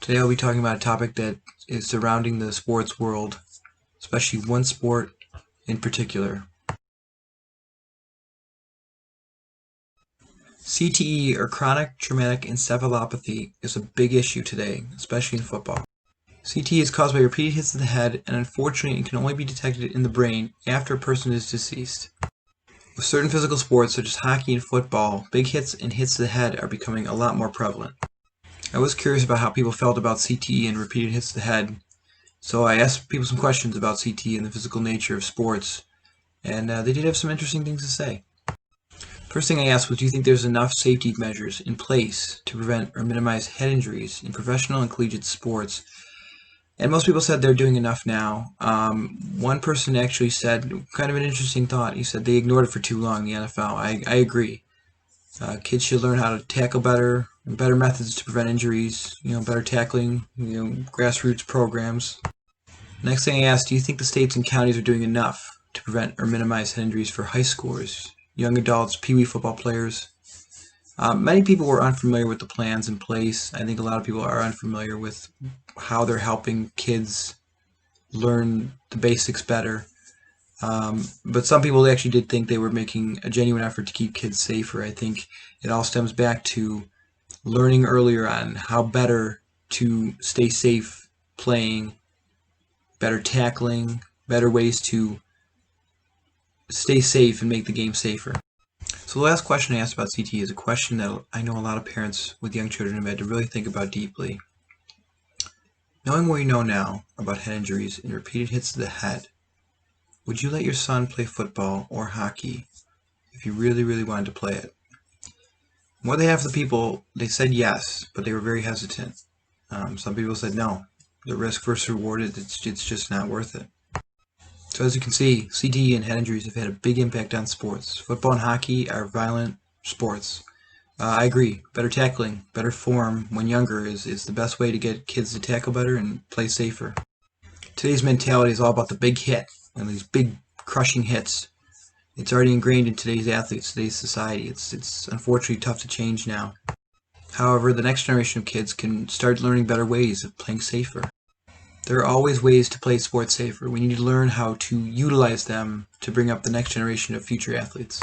Today I'll be talking about a topic that is surrounding the sports world, especially one sport in particular. CTE, or chronic traumatic encephalopathy, is a big issue today, especially in football. CTE is caused by repeated hits to the head, and unfortunately it can only be detected in the brain after a person is deceased. With certain physical sports such as hockey and football, big hits and hits to the head are becoming a lot more prevalent. I was curious about how people felt about CTE and repeated hits to the head, so I asked people some questions about CTE and the physical nature of sports, and they did have some interesting things to say. First thing I asked was, do you think there's enough safety measures in place to prevent or minimize head injuries in professional and collegiate sports? And most people said they're doing enough now. One person actually said, kind of an interesting thought, he said they ignored it for too long, the NFL. I agree. Kids should learn how to tackle better, better methods to prevent injuries, better tackling, grassroots programs. Next thing I asked, do you think the states and counties are doing enough to prevent or minimize head injuries for high schoolers, young adults, pee-wee football players? Many people were unfamiliar with the plans in place. I think a lot of people are unfamiliar with how they're helping kids learn the basics better. But some people actually did think they were making a genuine effort to keep kids safer. I think it all stems back to learning earlier on how better to stay safe playing, better tackling, better ways to stay safe and make the game safer. So the last question I asked about CTE is a question that I know a lot of parents with young children have had to really think about deeply. Knowing what you know now about head injuries and repeated hits to the head, would you let your son play football or hockey if you really, really wanted to play it? More than half of the people, they said yes, but they were very hesitant. Some people said no. The risk versus reward, it's just not worth it. So as you can see, CTE and head injuries have had a big impact on sports. Football and hockey are violent sports. I agree. Better tackling, better form when younger is the best way to get kids to tackle better and play safer. Today's mentality is all about the big hit and these big crushing hits. It's already ingrained in today's athletes, today's society. It's unfortunately tough to change now. However, the next generation of kids can start learning better ways of playing safer. There are always ways to play sports safer. We need to learn how to utilize them to bring up the next generation of future athletes.